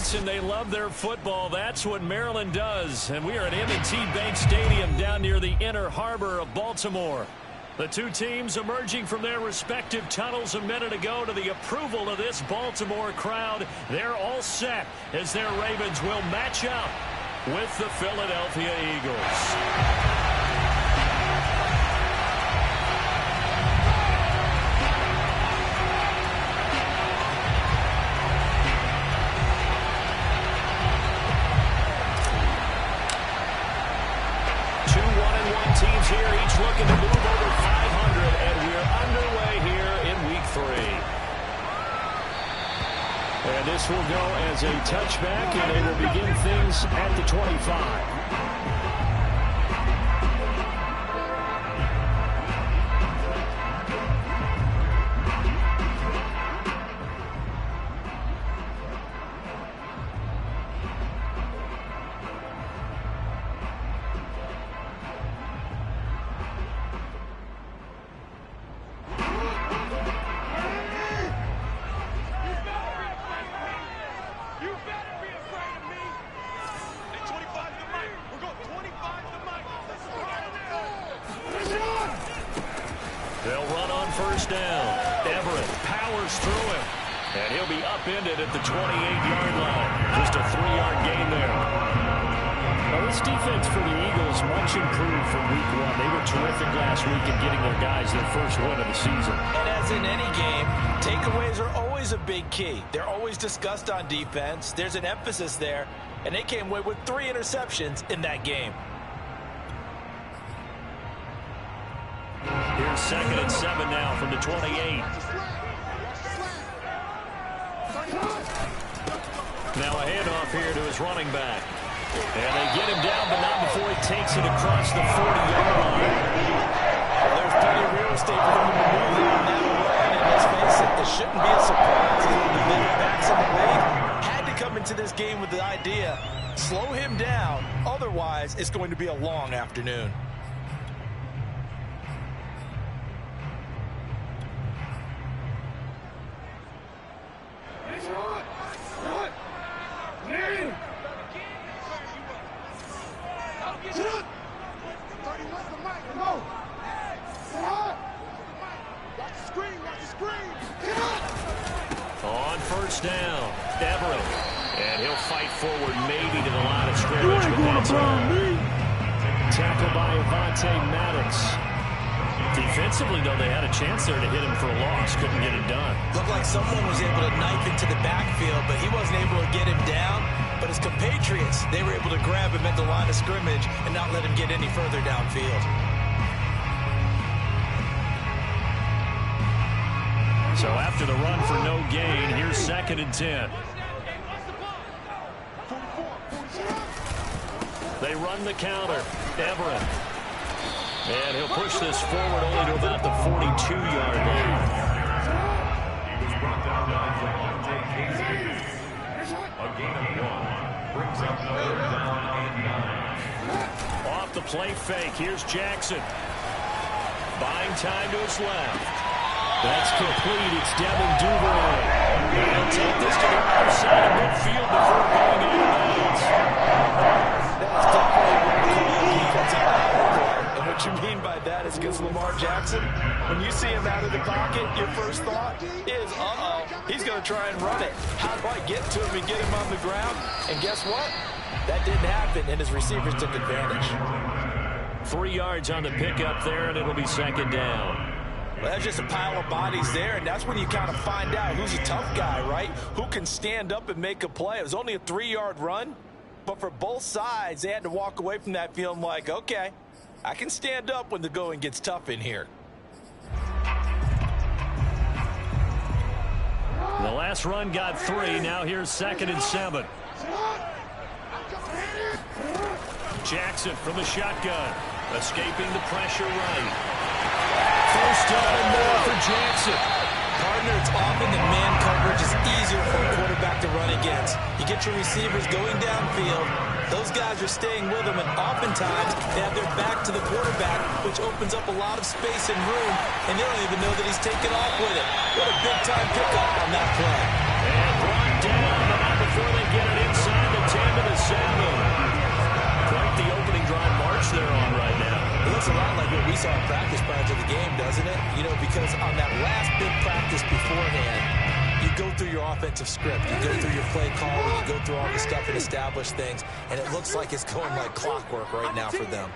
defense and they love their football. That's what Maryland does. And we are at M&T Bank Stadium down near the inner harbor of Baltimore. The two teams emerging from their respective tunnels a minute ago to the approval of this Baltimore crowd. They're all set as their Ravens will match up with the Philadelphia Eagles. 2 1-1 teams here, each looking to move over 500, and we're underway here in Week 3. And this will go as a touchback, and they will begin things at the 25. They'll run on first down. Everett powers through him. And he'll be upended at the 28-yard line. Just a 3-yard gain there. Well, this defense for the Eagles much improved from Week 1. They were terrific last week in getting their guys their first win of the season. And as in any game, takeaways are always a big key. They're always discussed on defense. There's an emphasis there. And they came away with 3 interceptions in that game. Here's 2nd and 7 now from the 28. Now a handoff here to his running back. And they get him down, but not before he takes it across the 40-yard line. Well, there's plenty of real estate for him to maneuver on that run. And let's face it, this shouldn't be a surprise. He's one of the better backs in the league. Had to come into this game with the idea, slow him down. Otherwise, it's going to be a long afternoon. On first down, Everett. And he'll fight forward maybe to the line of scrimmage. Tackled by Avante Maddox. Defensively, though, they had a chance there to hit him for a loss. Couldn't get it done. Looked like someone was able to knife into the backfield, but he wasn't able to get him down. But his compatriots, they were able to grab him at the line of scrimmage and not let him get any further downfield. So after the run for no gain, here's 2nd and 10. They run the counter. Everett. And he'll push this forward only to about the 42-yard line. He was brought down by Javonte Casey. A gain of 1. Brings up another down and 9. Off the play fake. Here's Jackson. Buying time to his left. That's complete. It's Devin Duvernay. He'll take this to the outside of midfield before going out of bounds. That's definitely what we call a defensive outplay. And what you mean by that is against Lamar Jackson, when you see him out of the pocket, your first thought is, he's going to try and run it. How do I get to him and get him on the ground? And guess what? That didn't happen, and his receivers took advantage. 3 yards on the pickup there, and it'll be 2nd down. Well, that's just a pile of bodies there, and that's when you kind of find out who's a tough guy, right? Who can stand up and make a play. It was only a 3-yard run, but for both sides, they had to walk away from that feeling like, okay, I can stand up when the going gets tough in here. The last run got 3. Now here's 2nd and 7. Jackson from the shotgun, escaping the pressure right. First down and more for Jackson. Partner, it's often that man coverage is easier for a quarterback to run against. You get your receivers going downfield. Those guys are staying with them, and oftentimes they have their back to the quarterback, which opens up a lot of space and room, and they don't even know that he's taking off with it. What a big-time pickup on that play. And brought down, but not before they get it in. page they're on right now. It looks a lot like what we saw in practice prior to the game, doesn't it? You know, because on that last big practice beforehand, you go through your offensive script, you go through your play call, you go through all the stuff and establish things, and it looks like it's going like clockwork right now for them.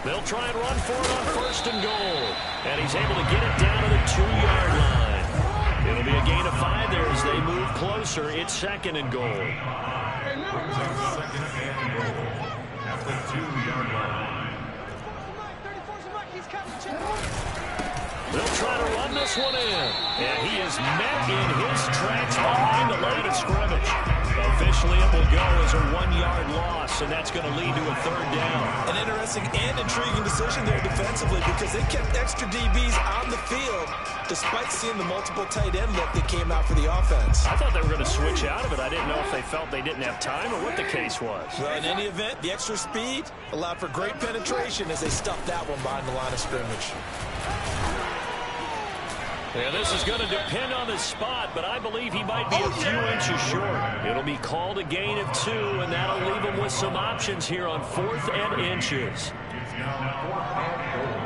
They'll try and run for it on 1st and goal. And he's able to get it down to the 2-yard line. It'll be a gain of 5 there as they move closer. It's 2nd and goal. Brings up 2nd and goal at the 2-yard line. They'll try to run this one in. And he is met in his tracks behind the line of scrimmage. Officially, it will go as a 1-yard loss, and that's going to lead to a 3rd down. An interesting and intriguing decision there defensively because they kept extra DBs on the field despite seeing the multiple tight end look that came out for the offense. I thought they were going to switch out of it. I didn't know if they felt they didn't have time or what the case was. Well, in any event, the extra speed allowed for great penetration as they stuffed that one behind the line of scrimmage. Yeah, this is going to depend on the spot, but I believe he might be a few inches short. It'll be called a gain of 2, and that'll leave him with some options here on 4th and inches. It's now 4th and goal.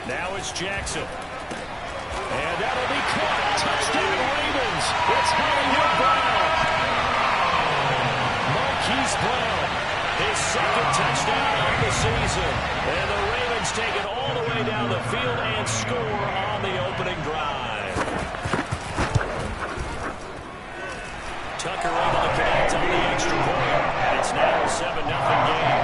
Now it's Jackson. And that'll be caught. Touchdown Ravens. It's Hollywood Brown. Marquise Brown. His 2nd touchdown of the season. And the Ravens take it all the way down the field and score on the opening drive. Tucker able to connect on the extra point. It's now a 7-0 game.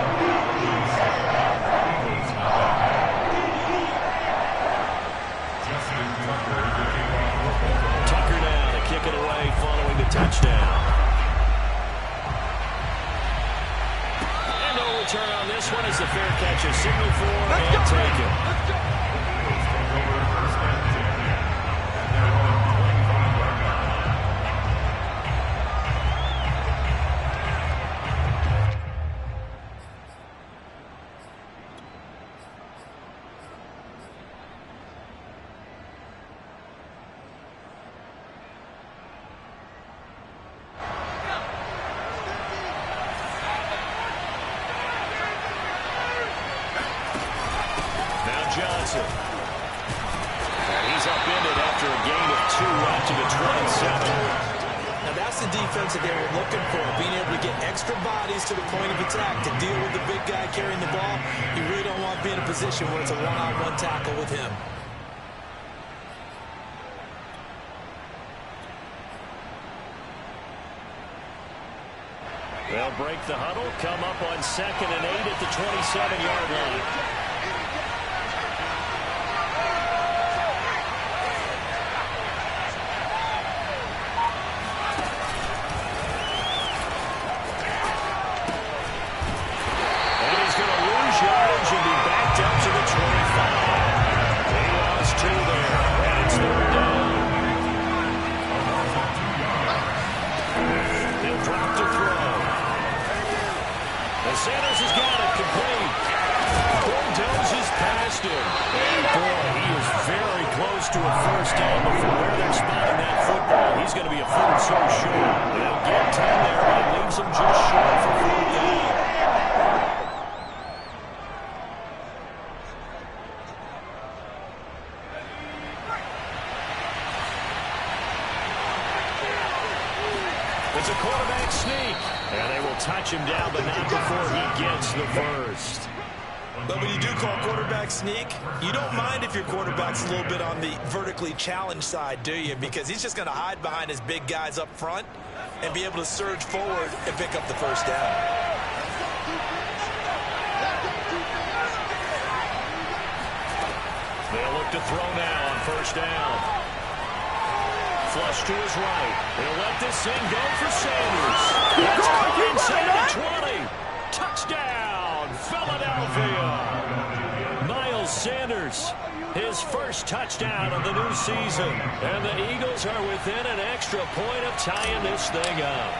Tucker now to kick it away following the touchdown. And no return on this one as the fair catch is signaled for and taken. Johnson. And he's upended after a gain of 2 out to the 27. Now that's the defense that they were looking for, being able to get extra bodies to the point of attack to deal with the big guy carrying the ball. You really don't want to be in a position where it's a one-on-one tackle with him. They'll break the huddle, come up on 2nd and 8 at the 27-yard line. Sanders has got it complete. Bulldozes past him. And boy, he is very close to a first down, but from where they're spotting that football, he's going to be a foot or so short. They'll get 10 there, but it leaves him just short for 4th down. It's a quarterback sneak. And they will touch him down, but not before he gets the first. But when you do call quarterback sneak, you don't mind if your quarterback's a little bit on the vertically challenged side, do you? Because he's just going to hide behind his big guys up front and be able to surge forward and pick up the first down. They'll look to throw now on first down. Flush to his right. They'll let this thing go for Sanders. It's caught inside the 20. Touchdown, Philadelphia. Miles Sanders, his first touchdown of the new season. And the Eagles are within an extra point of tying this thing up.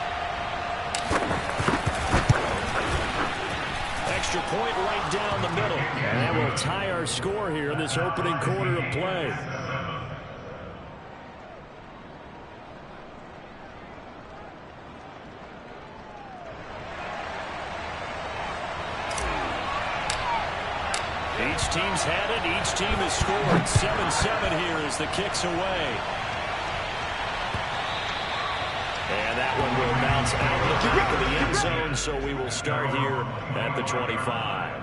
Extra point right down the middle. And that will tie our score here in this opening quarter of play. Each team's had it. Each team has scored. 7-7 here as the kick's away. And that one will bounce out of the back of the end zone, so we will start here at the 25.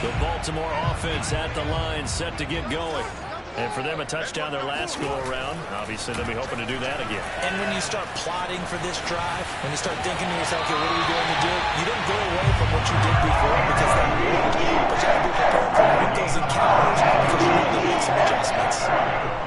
The Baltimore offense at the line, set to get going. And for them, a touchdown their last go-around. Obviously, they'll be hoping to do that again. And when you start plotting for this drive, when you start thinking to yourself, okay, what are we going to do? You don't go away from what you did before because that worked. But you have to be prepared for wrinkles and counters because you need to make some adjustments.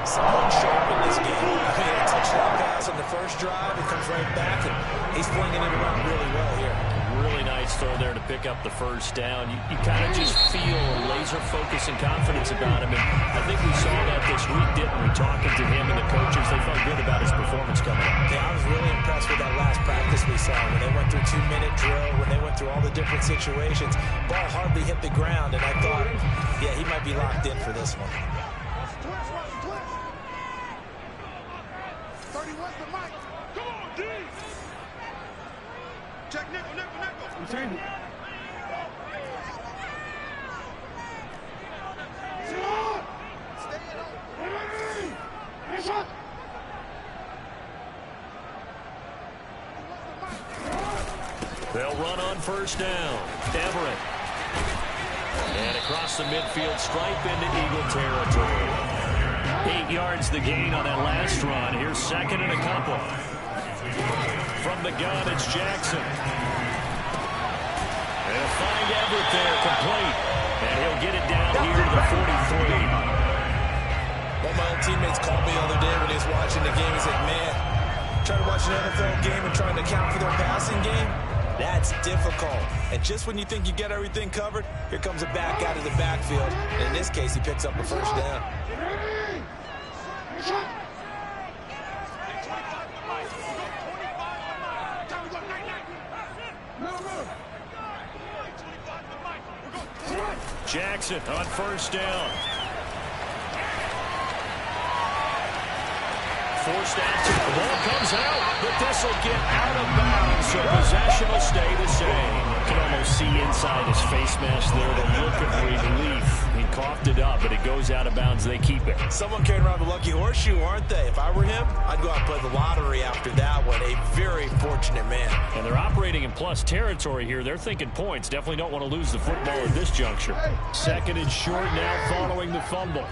Someone sharp in this game. I mean, a touchdown pass on the first drive. It comes right back, and he's flinging it around really well here. Really nice throw there to pick up the first down. You kind of just feel a laser focus and confidence about him. And I think we saw that this week, didn't we? Talking to him and the coaches, they felt good about his performance coming up. Yeah, I was really impressed with that last practice we saw when they went through 2-minute drill, when they went through all the different situations. Ball hardly hit the ground, and I thought, yeah, he might be locked in for this one. 31's the mic. Come on, D. Check nickel, nickel, nickel. They'll run on first down. Everett. And across the midfield stripe into Eagle territory. 8 yards the gain on that last run. Here's second and a couple. From the gun, it's Jackson. They'll find Everett there, complete. And he'll get it down here to the 43. One of my old teammates called me the other day when he was watching the game. He's like, man, trying to watch an NFL game and trying to account for their passing game, that's difficult. And just when you think you get everything covered, here comes a back out of the backfield. And in this case, he picks up a first down. Jackson on first down. Forced out. The ball comes out, but this will get out of bounds, so possession will stay the same. You can almost see inside his face mask there the look of relief. He coughed it up, but it goes out of bounds. They keep it. Someone carrying around the lucky horseshoe, aren't they? If I were him, I'd go out and play the lottery after that one. A very fortunate man. And they're operating in plus territory here. They're thinking points. Definitely don't want to lose the football at this juncture. Second and short now following the fumble.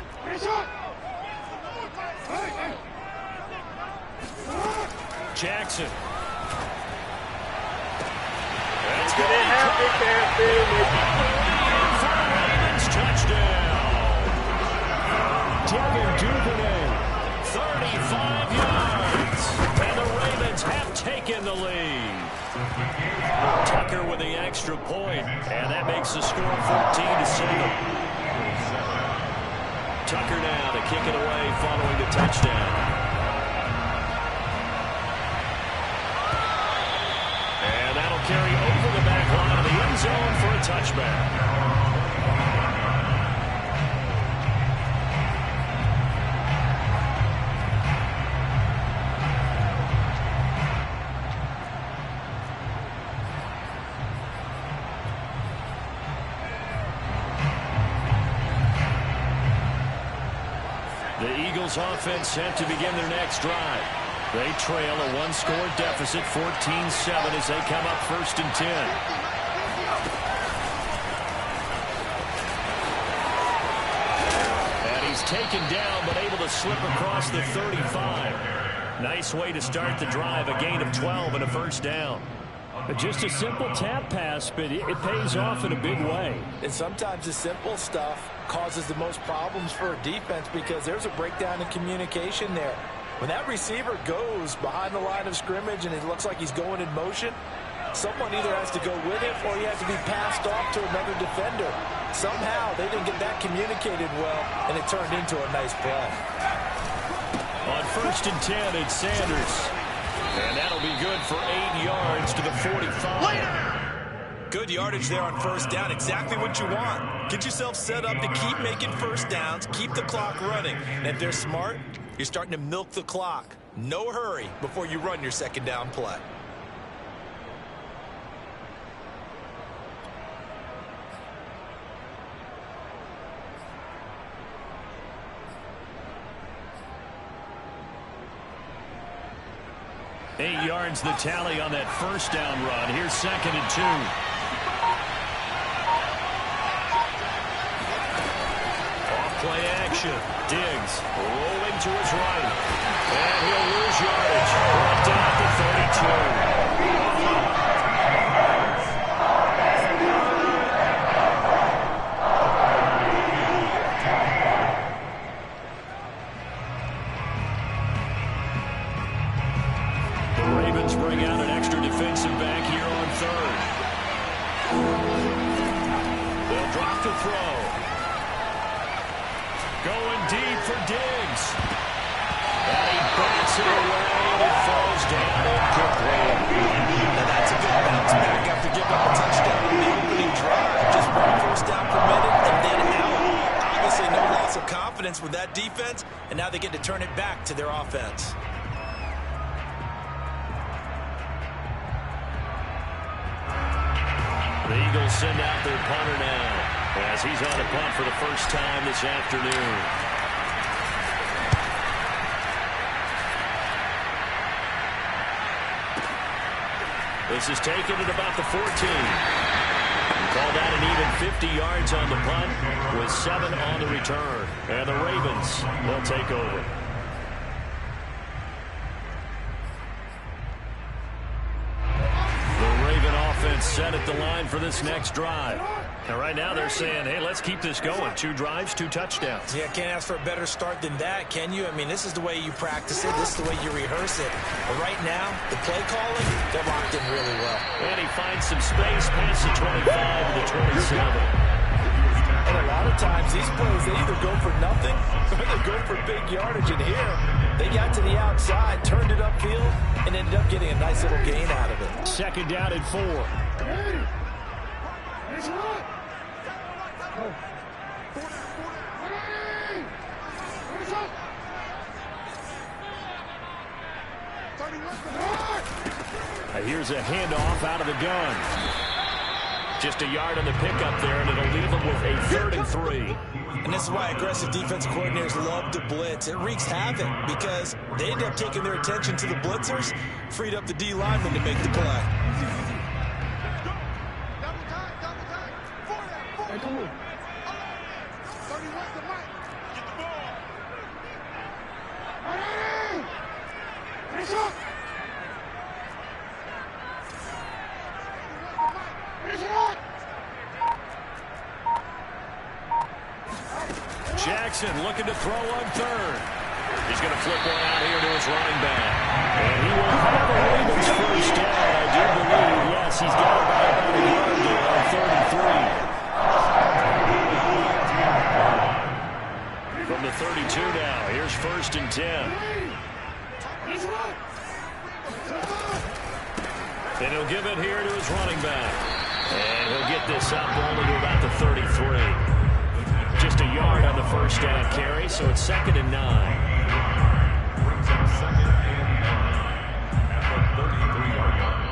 Jackson. That's going to happen there, Ravens touchdown. Devin Duvernay, 35 yards. And the Ravens have taken the lead. Tucker with the extra point, and that makes the score 14-7. Tucker now to kick it away following the touchdown. Carry over the back line of the end zone for a touchback. The Eagles offense set to begin their next drive. They trail a one-score deficit, 14-7, as they come up first and 10. And he's taken down, but able to slip across the 35. Nice way to start the drive, a gain of 12 and a first down. Just a simple tap pass, but it pays off in a big way. And sometimes the simple stuff causes the most problems for a defense because there's a breakdown in communication there. When that receiver goes behind the line of scrimmage and it looks like he's going in motion, someone either has to go with him or he has to be passed off to another defender. Somehow they didn't get that communicated well, and it turned into a nice play. On 1st and 10, it's Sanders. And that'll be good for 8 yards to the 45. Good yardage there on first down. Exactly what you want. Get yourself set up to keep making first downs, keep the clock running. And if they're smart, you're starting to milk the clock. No hurry before you run your second down play. Eight yards the tally on that first down run. Here's 2nd and 2. Off play action. Diggs rolling to his right. And he'll lose yardage. Brought down at the 32. Bring out an extra defensive back here on 3rd. They'll drop the throw. Going deep for Diggs. And he bats it away, and it falls down quickly. Now that's a good bounce back after giving up a touchdown on the opening drive. Just 1 first down per minute and then out. Obviously no loss of confidence with that defense, and now they get to turn it back to their offense. The Eagles send out their punter now as he's on a punt for the first time this afternoon. This is taken at about the 14. Call that an even 50 yards on the punt with 7 on the return. And the Ravens will take over. Set at the line for this next drive. And right now they're saying, hey, let's keep this going. 2 drives, 2 touchdowns. Yeah, can't ask for a better start than that, can you? I mean, this is the way you practice it. This is the way you rehearse it. But right now, the play calling, they're locked in really well. And he finds some space past the 25 to the 27. And a lot of times, these plays, they either go for nothing or they go for big yardage. And here, they got to the outside, turned it upfield, and ended up getting a nice little gain out of it. 2nd down and 4. Here's a handoff out of the gun. Just a yard on the pickup there, and it'll leave them with a 3rd and 3. And this is why aggressive defensive coordinators love to blitz. It wreaks havoc because they end up taking their attention to the blitzers, freed up the D lineman to make the play. Jackson looking to throw on 3rd. He's going to flip one out here to his running back. And he will have a Ravens first down, I do believe. Yes, he's got about a yard there on 3rd and 3. From the 32 now, here's 1st and 10. And he'll give it here to his running back. And he'll get this up only to about the 33. Just a yard on the first down carry, so it's 2nd and 9. Brings up 2nd and 9 at the 33-yard line.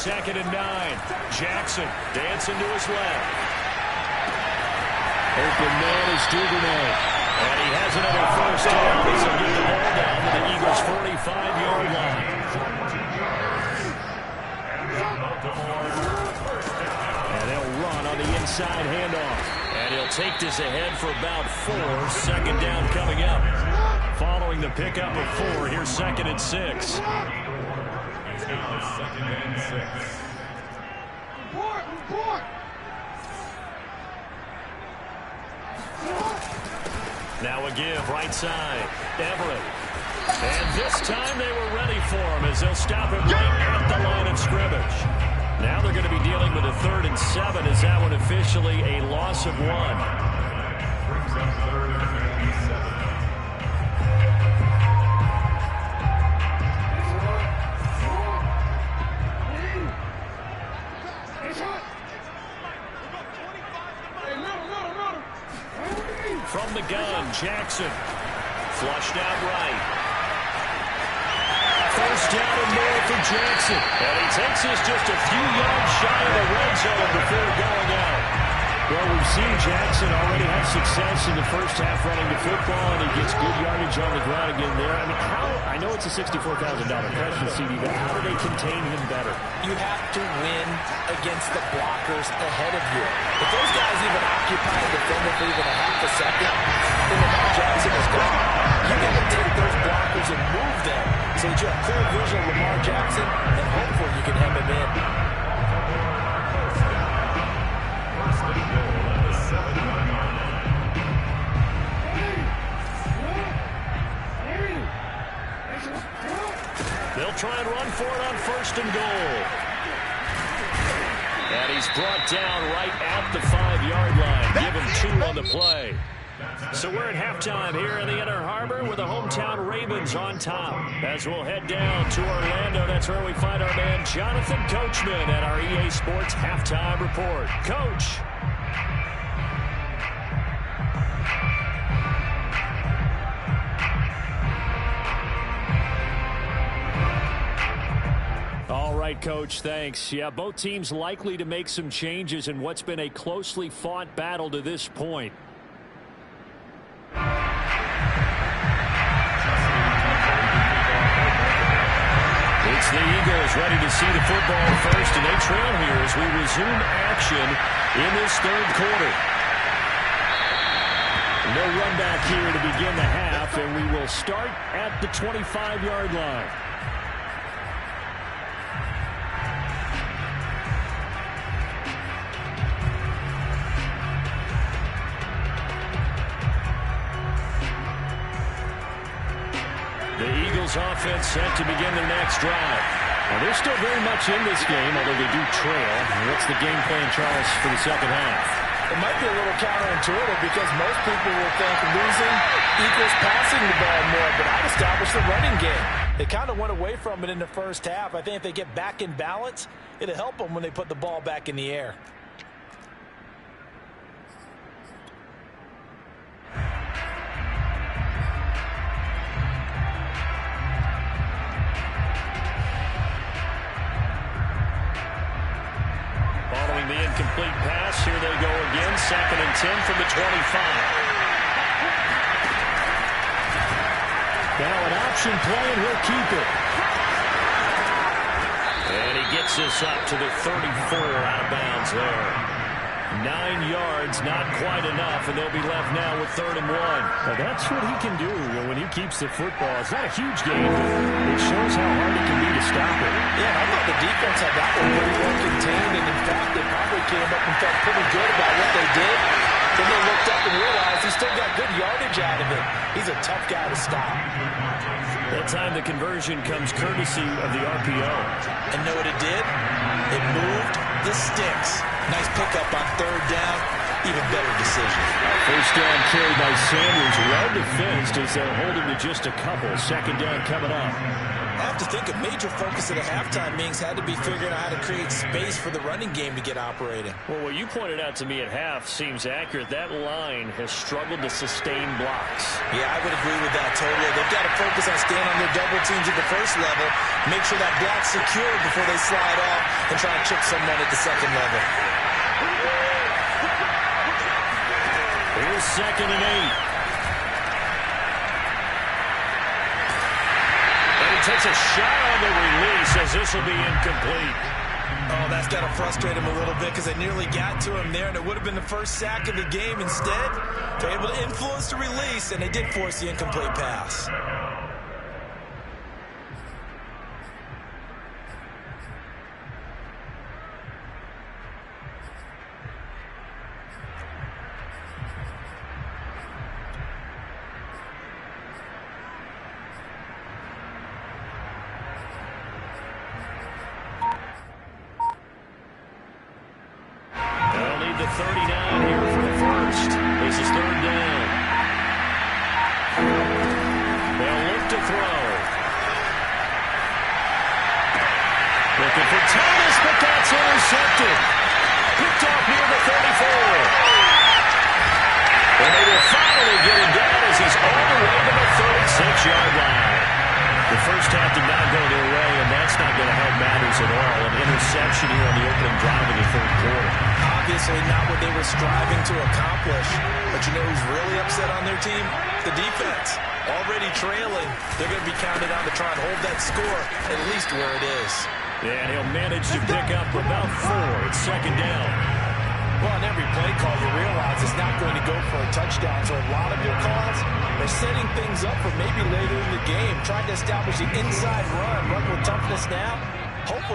2nd and 9. Jackson dancing to his left. Open man is Duvernay. And he has another first down as he'll get the ball down to the Eagles' 45-yard line. And they'll run on the inside handoff. And he'll take this ahead for about 4. 2nd down coming up. Following the pickup of 4, here's 2nd and 6. It's now 2nd and 6. Now a give, right side. Everett. And this time they were ready for him as they'll stop it right at the line of scrimmage. Now they're going to be dealing with a 3rd and 7 as that one officially a loss of 1. Brings up 3rd and 7. From the gun, Jackson. Flushed out right. 1st down and more for Jackson. And he takes this just a few yards shy of the red zone before going out. Well, we've seen Jackson already have success in the first half running the football, and he gets good yardage on the ground again there. I mean, I know it's a $64,000 question, CD, but how do they contain him better? You have to win against the blockers ahead of you. If those guys even occupy the defender for even a half a second, then Lamar Jackson is gone. You got to take those blockers and move them so that you have clear vision of Lamar Jackson, and hopefully you can hem him in. They'll try and run for it on 1st and goal. And he's brought down right at the 5-yard line. Give him 2 on the play. So we're at halftime here in the Inner Harbor with the hometown Ravens on top. As we'll head down to Orlando, that's where we find our man Jonathan Coachman at our EA Sports Halftime Report. Coach. All right, Coach, thanks. Yeah, both teams likely to make some changes in what's been a closely fought battle to this point. It's the Eagles ready to see the football first, and they trail here as we resume action in this 3rd quarter. No run back here to begin the half, and we will start at the 25-yard line. The Eagles offense set to begin their next drive. Well, they're still very much in this game, although they do trail. What's the game plan, Charles, for the 2nd half? It might be a little counterintuitive because most people will think losing equals passing the ball more, but I'd establish the running game. They kind of went away from it in the first half. I think if they get back in balance, it'll help them when they put the ball back in the air. Following the incomplete pass, here they go again. 2nd and 10 from the 25. Now an option play, and he'll keep it. And he gets this up to the 34 out of bounds there. 9 yards, not quite enough, and they'll be left now with 3rd and 1. Well, that's what he can do when he keeps the football. It's not a huge game, but it shows how hard it can be to stop it. Yeah, I thought the defense had that one pretty well contained, and in fact, they probably came up and felt pretty good about what they did. Then they looked up and realized he still got good yardage out of it. He's a tough guy to stop. That time the conversion comes courtesy of the RPO. And know what it did? It moved the sticks. Nice pickup on 3rd down. Even better decision. First down carry by Sanders. Well defensed as they'll hold him to just a couple. Second down coming up. I have to think a major focus of the halftime meetings had to be figuring out how to create space for the running game to get operating. Well, what you pointed out to me at half seems accurate. That line has struggled to sustain blocks. Yeah, I would agree with that totally. They've got to focus on staying on their double teams at the first level, make sure that block's secured before they slide off and try and chip someone at the second level. Here's 2nd and 8. Takes a shot on the release as this will be incomplete. Oh, that's got to frustrate him a little bit because they nearly got to him there, and it would have been the first sack of the game. Instead, they're able to influence the release, and they did force the incomplete pass.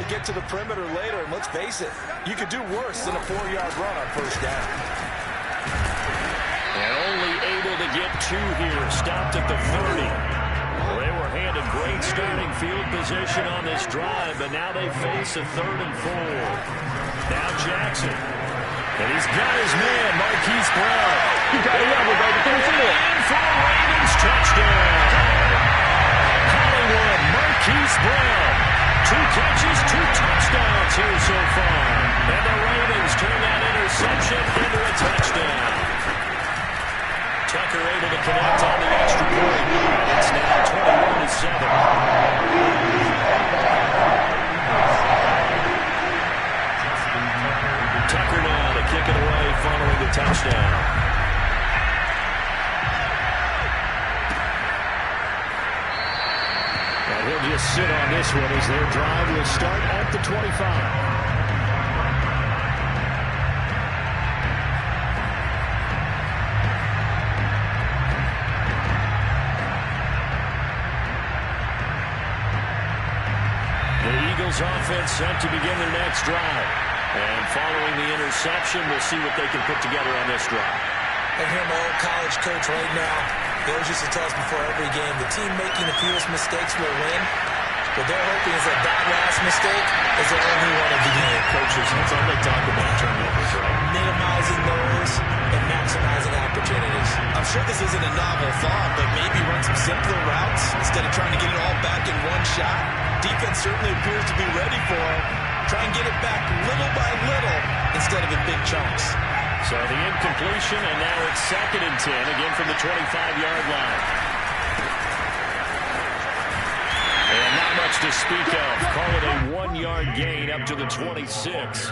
Get to the perimeter later, and let's face it, you could do worse than a 4-yard run on first down. And only able to get 2 here, stopped at the 30. Well, they were handed great starting field position on this drive, but now they face a 3rd and 4. Now Jackson. And he's got his man, Marquise Brown. You got it, baby. In for a Ravens touchdown. Hollywood, Marquise Brown. 2 catches, 2 touchdowns here so far. And the Ravens turn that interception into a touchdown. Tucker able to connect on the extra point. It's now 21-7. Tucker now to kick it away following the touchdown. He'll just sit on this one as their drive will start at the 25. The Eagles offense set to begin their next drive. And following the interception, we'll see what they can put together on this drive. I hear my old college coach right now. He always used to tell us before every game, the team making the fewest mistakes will win. What they're hoping is that last mistake is their only one of the game. Coaches, that's all they talk about, turnovers, right? Minimizing those and maximizing opportunities. I'm sure this isn't a novel thought, but maybe run some simpler routes instead of trying to get it all back in one shot. Defense certainly appears to be ready for it. Try and get it back little by little instead of in big chunks. So the incompletion, and now it's 2nd and 10, again from the 25-yard line. And not much to speak of. Call it a 1-yard gain up to the 26.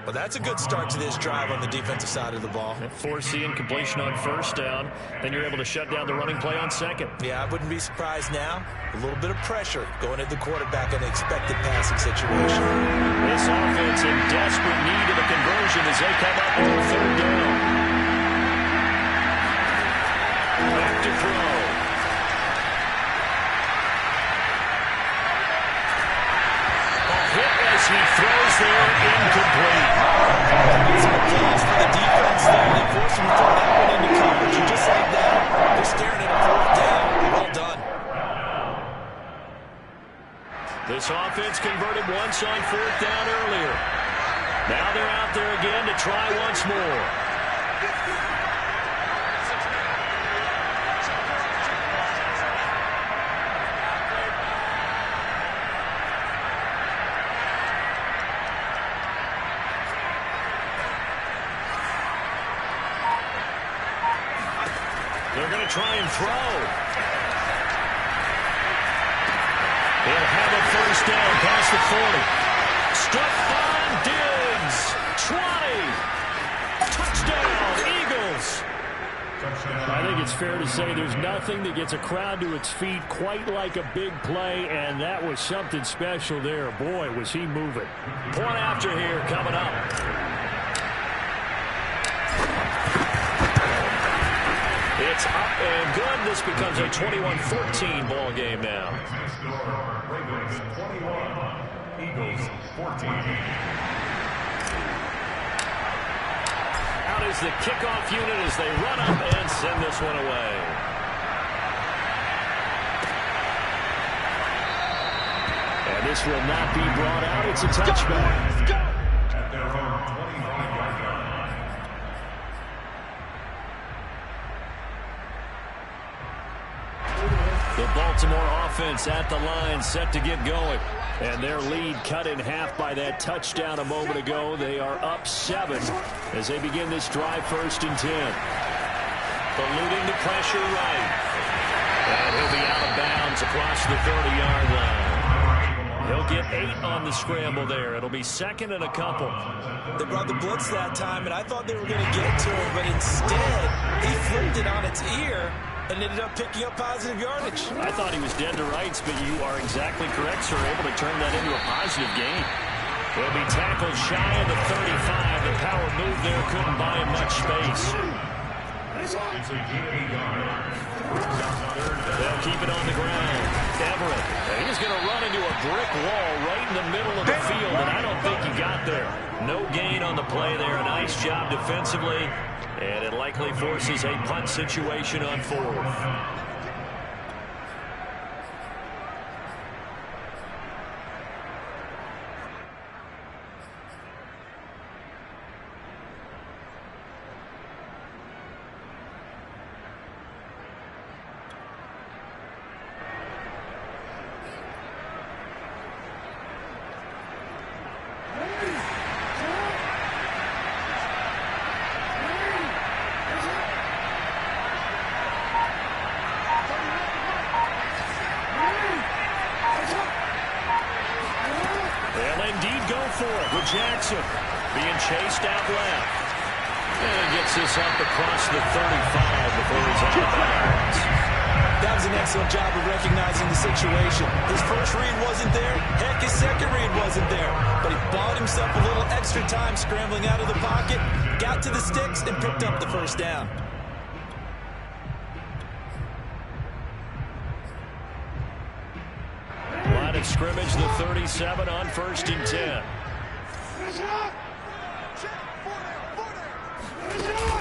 Well, that's a good start to this drive on the defensive side of the ball. Force the incompletion on first down. Then you're able to shut down the running play on second. Yeah, I wouldn't be surprised now. A little bit of pressure going at the quarterback in an expected passing situation. This offense in desperate need of a conversion as they come up on 3rd down. Back to throw. As he throws there, incomplete. Some applause for the defense there. They forced him to throw that one into coverage. And just like that, they're staring at a 4th down. Well done. This offense converted once on 4th down earlier. Now they're out there again to try once more. going to try and throw. He'll have a first down past the 40. Stephon Diggs, 20. Touchdown, Eagles. I think it's fair to say there's nothing that gets a crowd to its feet quite like a big play, and that was something special there. Boy, was he moving. Point after here coming up. It's up and good. This becomes a 21-14 ball game now. Ravens 21, Eagles 14. Out is the kickoff unit as they run up and send this one away. And this will not be brought out. It's a touchback. At their own 25-yard line. The Baltimore offense at the line, set to get going. And their lead cut in half by that touchdown a moment ago. They are up 7 as they begin this drive, 1st and 10. Eluding the pressure right. And he'll be out of bounds across the 30-yard line. He'll get 8 on the scramble there. It'll be 2nd and a couple. They brought the blitz that time, and I thought they were going to get it to him, but instead, he flipped it on its ear and ended up picking up positive yardage. I thought he was dead to rights, but you are exactly correct, sir. Able to turn that into a positive gain. He'll be tackled shy of the 35. The power move there couldn't buy him much space. It's a gain of 8 yards. They'll keep it on the ground. Everett. He's going to run into a brick wall right in the middle of the field, and I don't think he got there. No gain on the play there. A nice job defensively, and it likely forces a punt situation on 4th. Jackson being chased out left. And gets this up across the 35 before he's out of bounds. That was an excellent job of recognizing the situation. His first read wasn't there. Heck, his second read wasn't there. But he bought himself a little extra time scrambling out of the pocket, got to the sticks, and picked up the first down. Line of scrimmage, the 37 on 1st and 10.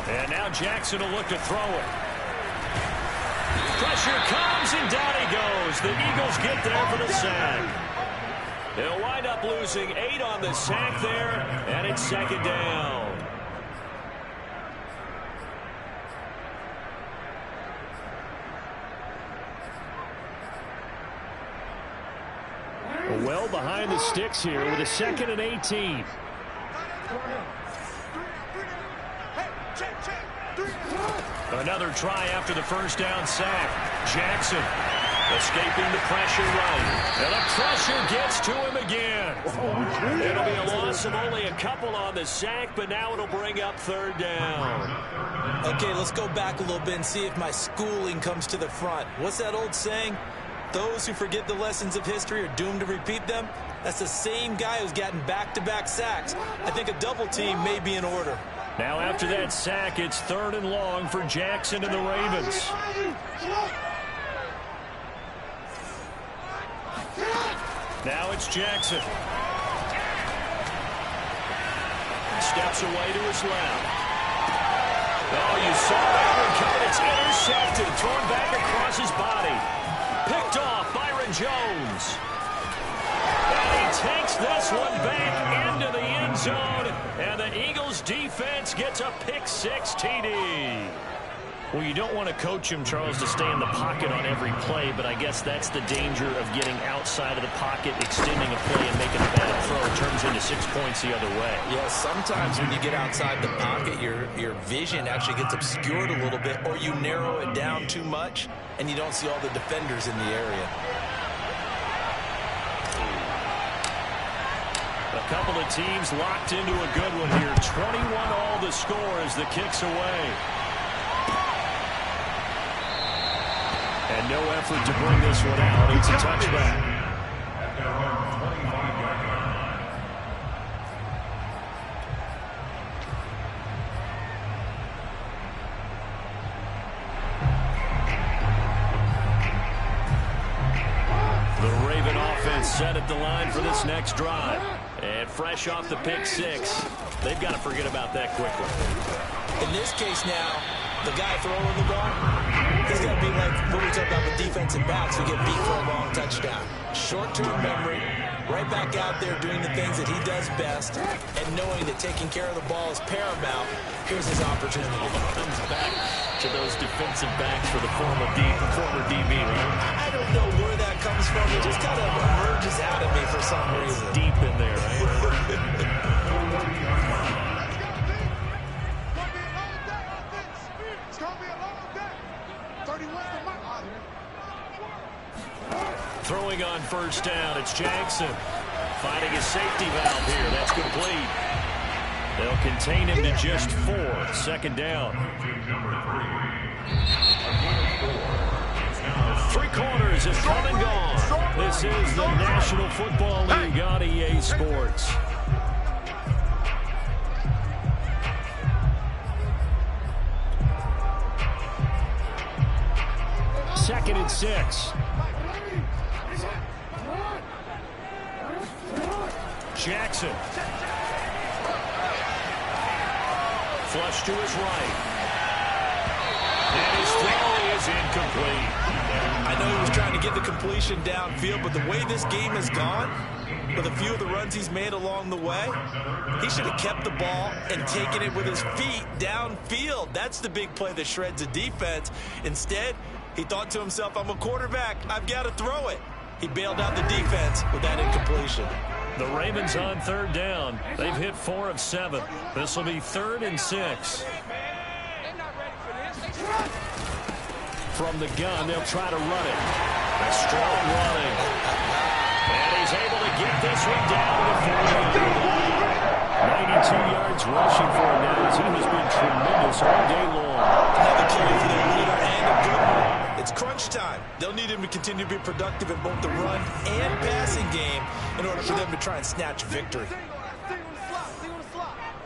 And now Jackson will look to throw it. Pressure comes, and down he goes. The Eagles get there for the sack. They'll wind up losing 8 on the sack there, and it's 2nd down. Well behind the sticks here with a 2nd and 18. Another try after the first down sack. Jackson escaping the pressure right. And the pressure gets to him again. It'll be a loss of only a couple on the sack, but now it'll bring up 3rd down. Okay, let's go back a little bit and see if my schooling comes to the front. What's that old saying? Those who forget the lessons of history are doomed to repeat them. That's the same guy who's gotten back-to-back sacks. I think a double team may be in order. Now after that sack, it's 3rd and long for Jackson and the Ravens. Now it's Jackson. Steps away to his left. Oh, you saw that one coming. It's intercepted. Thrown back across his body. Picked off Byron Jones. And he takes this one back into the end zone. And the Eagles defense gets a pick 6 TD. Well, you don't want to coach him, Charles, to stay in the pocket on every play, but I guess that's the danger of getting outside of the pocket, extending a play, and making a bad throw. It turns into 6 points the other way. Yeah, sometimes when you get outside the pocket, your vision actually gets obscured a little bit, or you narrow it down too much, and you don't see all the defenders in the area. A couple of teams locked into a good one here. 21-all the score as the kick's away. And no effort to bring this one out. It's a touchback. The Raven offense set at the line for this next drive. And fresh off the pick six, they've got to forget about that quickly. In this case now, the guy throwing the ball, he's got to be like what we talked about with defensive backs who get beat for a long touchdown. Short-term memory, right back out there doing the things that he does best, and knowing that taking care of the ball is paramount. Here's his opportunity. Comes back to those defensive backs for the former DB, right? I don't know where that comes from. It just kind of emerges out of me for some reason. Deep in there, right? Throwing on first down, it's Jackson. Finding a safety valve here. That's complete. They'll contain him to just 4. Second down. 3 quarters have come and gone. This is the National Football League on EA Sports. Second and 6. Jackson. Flush to his right. And his throw is incomplete. I know he was trying to get the completion downfield, but the way this game has gone, with a few of the runs he's made along the way, he should have kept the ball and taken it with his feet downfield. That's the big play that shreds a defense. Instead, he thought to himself, I'm a quarterback. I've got to throw it. He bailed out the defense with that incompletion. The Ravens on third down. They've hit 4 of 7. This will be 3rd and 6. From the gun, they'll try to run it. A strong running. And he's able to get this one down to the 40-yard line. 92 yards rushing for him now. His team has been tremendous all day long. Another carry for their leader and a good one. It's crunch time. They'll need him to continue to be productive in both the run and passing game in order for them to try and snatch victory.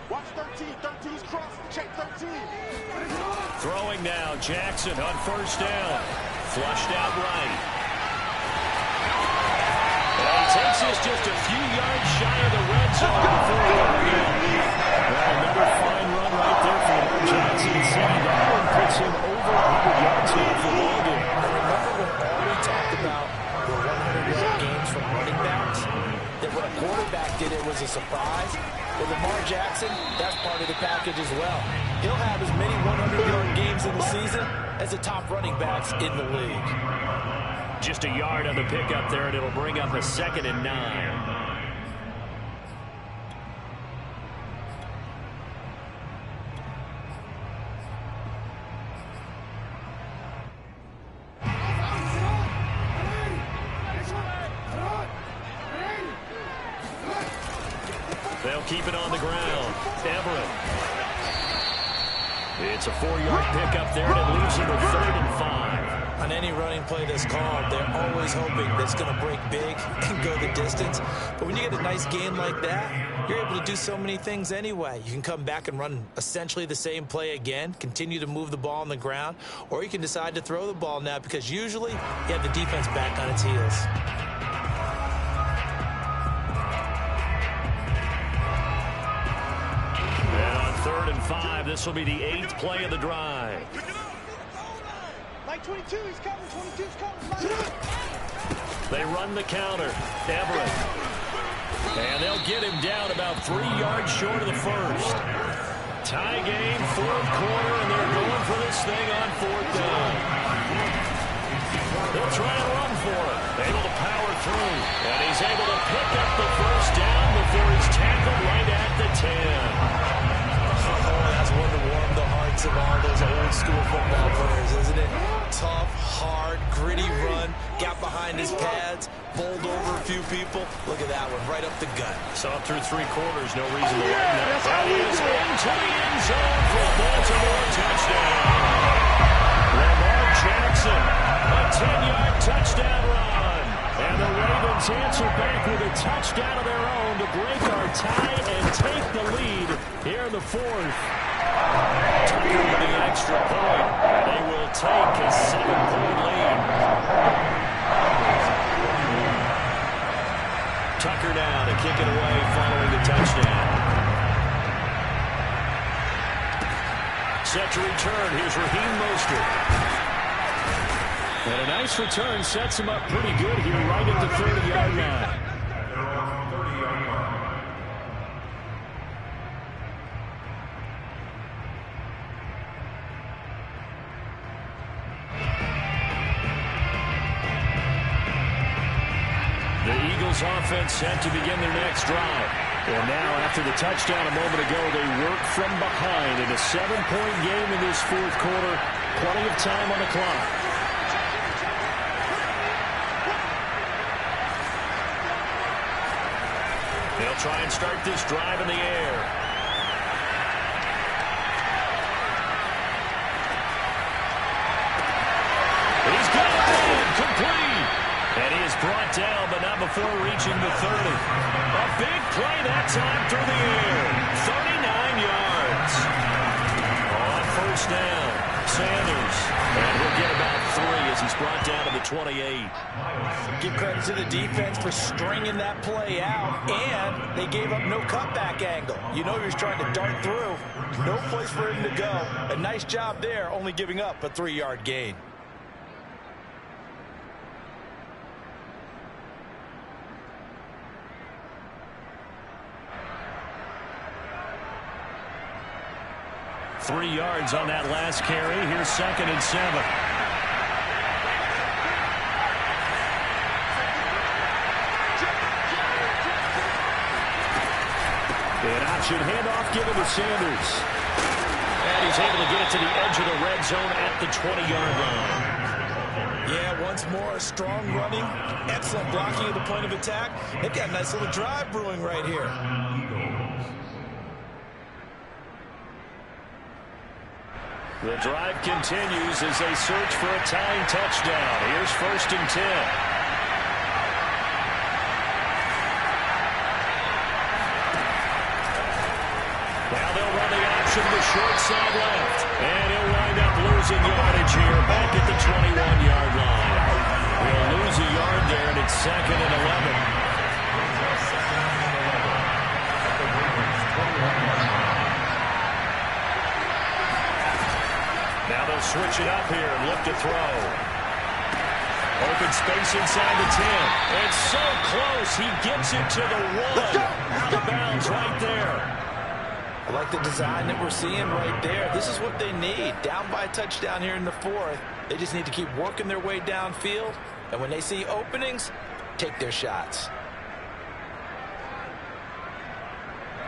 Watch 13. 13's cross. Check 13. Throwing now, Jackson on first down. Flushed out right. And he takes this just a few yards shy of the red zone before he well, another fine run right there for Lamar Jackson. That one puts him over 100 yards here for the ball game. Remember when all we talked about were 100-yard games from running backs? That when a quarterback did it was a surprise? With Lamar Jackson, that's part of the package as well. He'll have as many 100-yard games in the season as the top running backs in the league. Just a yard on the pickup there, and it'll bring up a 2nd and 9. They'll keep it on the ground. Everett. It's a 4-yard pickup there, and it leaves him with 3rd and 5. On any running play that's called, they're always hoping that's going to break big and go the distance. But when you get a nice game like that, you're able to do so many things anyway. You can come back and run essentially the same play again, continue to move the ball on the ground, or you can decide to throw the ball now because usually you have the defense back on its heels. And on 3rd and 5, this will be the 8th play of the drive. Like 22, he's coming. 22's coming. They run the counter. Everett. And they'll get him down about 3 yards short of the first. Tie game, fourth quarter, and they're going for this thing on fourth down. They'll try and run for it. Able to power through. And he's able to pick up the first down before he's tackled right at the 10. Oh, that's one to warm the hearts of all those old school football players, isn't it? Tough, hard, gritty run. Got behind his pads. Bowled over a few people. Look at that one, right up the gut. Saw through 3 quarters, no reason to win that. That is into the end zone for a Baltimore touchdown. Lamar Jackson, a 10-yard touchdown run. And the Ravens answer back with a touchdown of their own to break our tie and take the lead here in the fourth. Tucker with the extra point. They will take a 7-point lead. Tucker now to kick it away following the touchdown. Set to return. Here's Raheem Mostert. And a nice return sets him up pretty good here right at the 30-yard line. The Eagles offense set to begin their next drive. And now after the touchdown a moment ago, they work from behind in a 7-point game in this fourth quarter. Plenty of time on the clock. They'll try and start this drive in the air. He's got it, complete. And he is brought down, but not before reaching the 30. A big play that time through the air. 39 yards. On first down, Sanders. And he'll get about 3 as he's brought down to the 28. Give credit to the defense for stringing that play out, and they gave up no cutback angle. You know he was trying to dart through. No place for him to go. A nice job there, only giving up a 3-yard gain. Three yards on that last carry. Here's 2nd and 7. An option handoff given to Sanders. And he's able to get it to the edge of the red zone at the 20-yard line. Yeah, once more, strong running, excellent blocking at the point of attack. They've got a nice little drive brewing right here. The drive continues as they search for a tying touchdown. Here's 1st and 10. Now they'll run the option to the short side left. And he'll wind up losing yardage here back at the 21-yard line. He'll lose a yard there, and it's 2nd and 11. Now they'll switch it up here and look to throw. Open space inside the 10. It's so close. He gets it to the 1. Out of bounds right there. I like the design that we're seeing right there. This is what they need. Down by a touchdown here in the fourth. They just need to keep working their way downfield. And when they see openings, take their shots.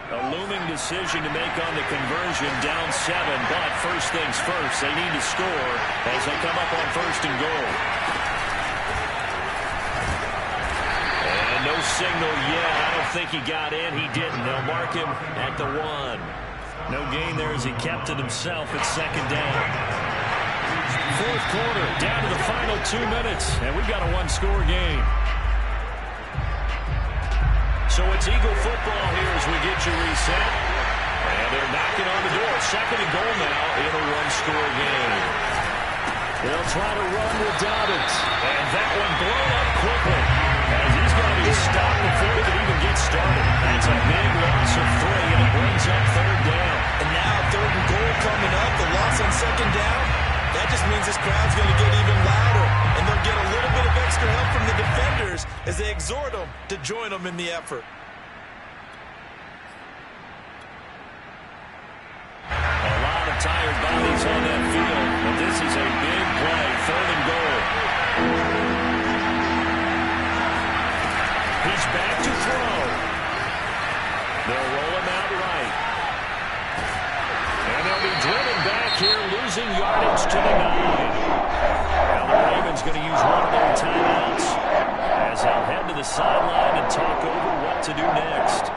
A looming decision to make on the conversion, down 7, but first things first, they need to score as they come up on 1st and goal. And no signal yet. I don't think he got in. He didn't. They'll mark him at the 1. No gain there as he kept it himself at 2nd down. Fourth quarter, down to the final 2 minutes, and we've got a 1-score game. So it's Eagle football here as we get you reset. And they're knocking on the door. 2nd and goal now in a 1-score game. They'll try to run with Dobbins. And that one blown up quickly. As he's going to be stopped before he can even get started. That's a big loss of 3, and it brings up 3rd down. And now 3rd and goal coming up. The loss on 2nd down. That just means this crowd's going to get even louder. And they'll get a little bit of extra help from the defenders as they exhort them to join them in the effort. tired bodies on that field, but this is a big play, 3rd and goal. He's back to throw. They'll roll him out right. And they'll be driven back here, losing yardage to the 9. Now the Ravens going to use one of their timeouts as they'll head to the sideline and talk over what to do next.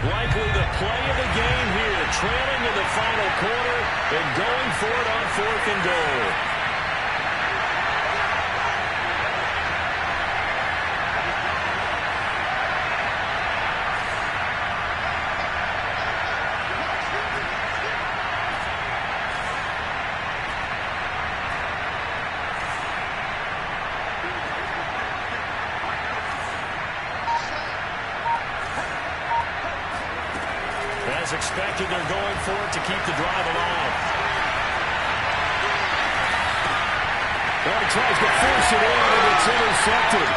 Likely the play of the game here, trailing in the final quarter and going for it on 4th and goal. As expected, they're going for it to keep the drive alive. Well, he tries to force it in, and it's intercepted.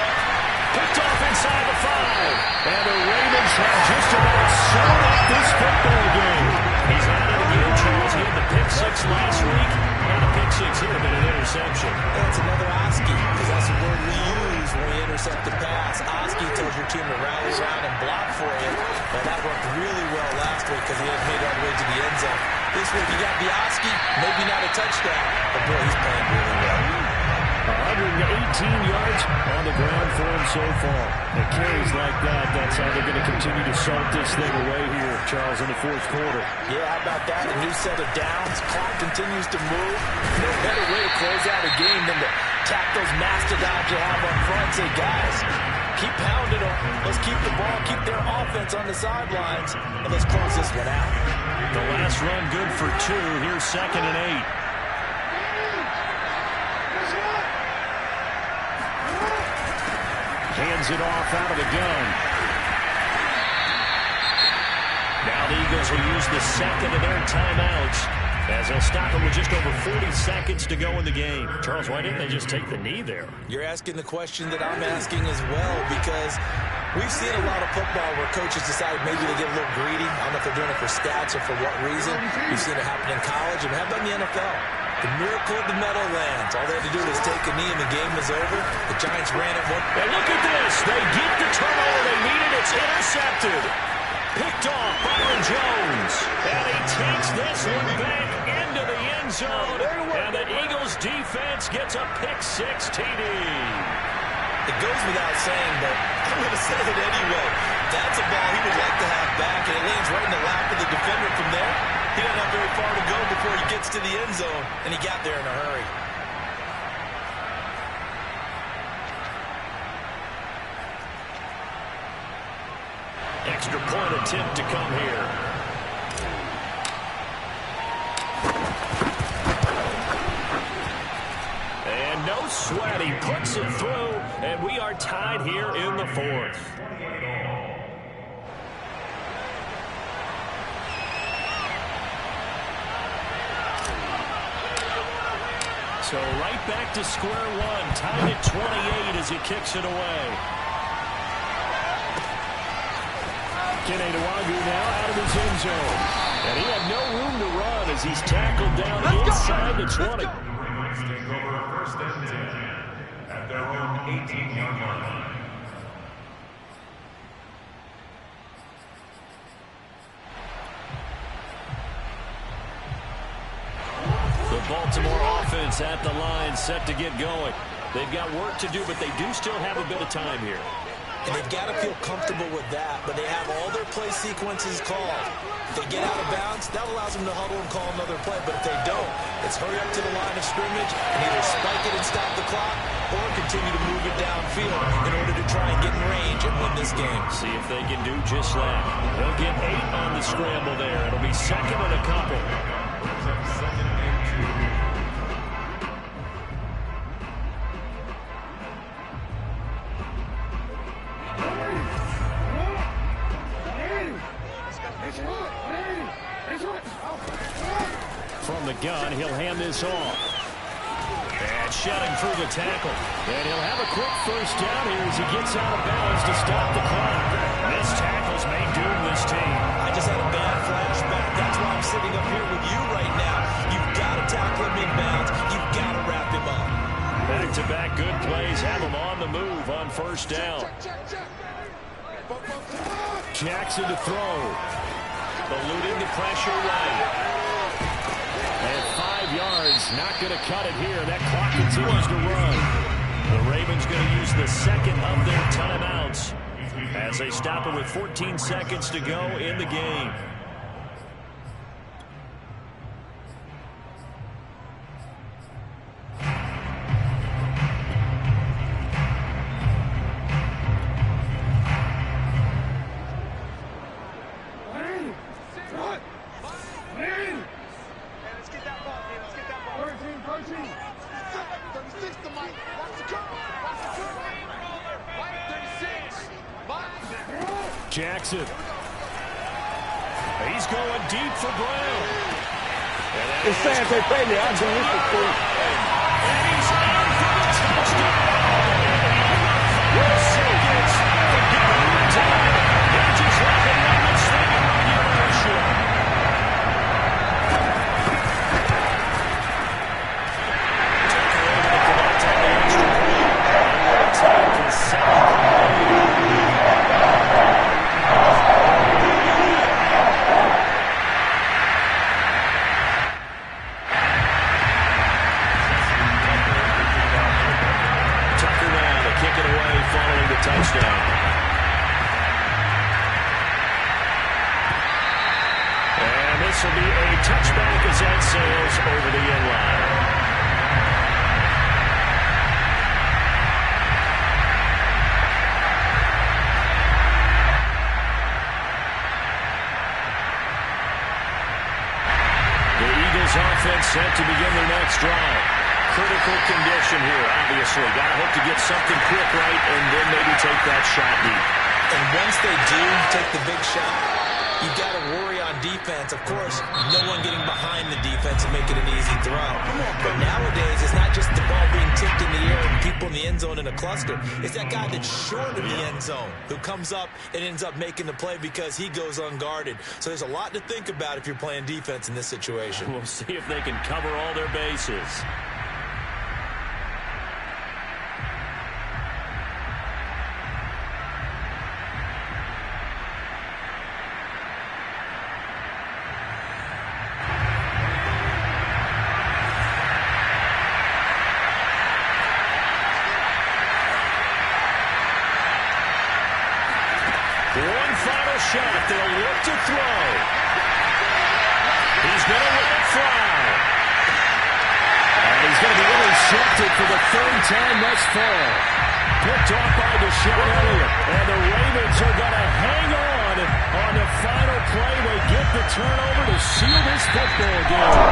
Picked off inside the 5. And the Ravens have just about sewn up this football game. He's at it again, Charles. He had the pick 6 last week. Not a pick 6 here, but an interception. That's another Oski, because that's the word we use when we intercept the pass. Oski tells your team to rally around and block for you. But that worked really well last week because he had made all the way to the end zone. This week you got Oski, maybe not a touchdown, but boy, he's playing really well. 118 yards on the ground for him so far. The carries like that, that's how they're going to continue to salt this thing away here, Charles, in the 4th quarter. Yeah, how about that? A new set of downs. Clock continues to move. No better way to close out a game than to tap those mastodons you have up front. Say, guys, keep pounding them. Let's keep the ball, keep their offense on the sidelines, and let's close this one out. The last run good for 2. Here's 2nd and 8. Hands it off out of the gun. Now the Eagles will use the 2nd of their timeouts as they'll stop it with just over 40 seconds to go in the game. Charles, why didn't they just take the knee there? You're asking the question that I'm asking as well, because we've seen a lot of football where coaches decide maybe they get a little greedy. I don't know if they're doing it for stats or for what reason. We've seen it happen in college, and how about in the NFL? The miracle of the Meadowlands. All they had to do was take a knee and the game was over. The Giants ran it one. And look at this. They get the turnover they needed. It's intercepted. Picked off Byron Jones. And he takes this one back into the end zone. And the Eagles defense gets a pick 6 TD. It goes without saying, but I'm going to say it anyway. That's a ball he would like to have back, and it lands right in the lap of the defender from there. He doesn't have very far to go before he gets to the end zone, and he got there in a hurry. Extra point attempt to come here. And no sweat. He puts it through, and we are tied here in the 4th. So right back to square one, tied at 28 as he kicks it away. Kenny Nwagu now out of his end zone. And he had no room to run as he's tackled down inside the 20. Take over 1st and 10 at their own 18-yard line. The Baltimore offense at the line, set to get going. They've got work to do, but they do still have a bit of time here. And they've got to feel comfortable with that, but they have all their play sequences called. If they get out of bounds, that allows them to huddle and call another play. But if they don't, it's hurry up to the line of scrimmage and either spike it and stop the clock or continue to move it downfield in order to try and get in range and win this game. See if they can do just that. They'll get 8 on the scramble there. It'll be 2nd and a couple. From the gun, he'll hand this off. And That's shedding through the tackle. And he'll have a quick first down here as he gets out of bounds to stop the clock. Missed tackles may doom this team. I just had a bad flashback. That's why I'm sitting up here with you right now. You've got to tackle him inbounds. You've got to wrap him up. Back-to-back good plays have him on the move on first down. Jackson to throw. Eluding the pressure right. And 5 yards, not going to cut it here. That clock continues to run. The Ravens going to use the second of their timeouts as they stop it with 14 seconds to go in the game. Jackson. He's going deep for Brown. It's sad they pay me. I've done this before. And he's in for the touchdown. 4 seconds to get him down. They're just like a lemon swing in regulation. Touchdown. And this will be a touchback as that sails over the end line. The Eagles offense set to begin their next drive. Critical condition here, obviously. Got to hope to get something quick right and then maybe take that shot deep. And once they do take the big shot, you've got to worry on defense. Of course, no one getting behind the defense and making an easy throw. But nowadays, it's not just the ball being tipped in the air and people in the end zone in a cluster. It's that guy that's short of the end zone who comes up and ends up making the play because he goes unguarded. So there's a lot to think about if you're playing defense in this situation. We'll see if they can cover all their bases. One final shot. They'll look to throw. He's going to let it fly. And he's going to be intercepted for the third time thus far. Picked off by Deshaun Elliott. And the Ravens are going to hang on the final play. They get the turnover to seal this football game.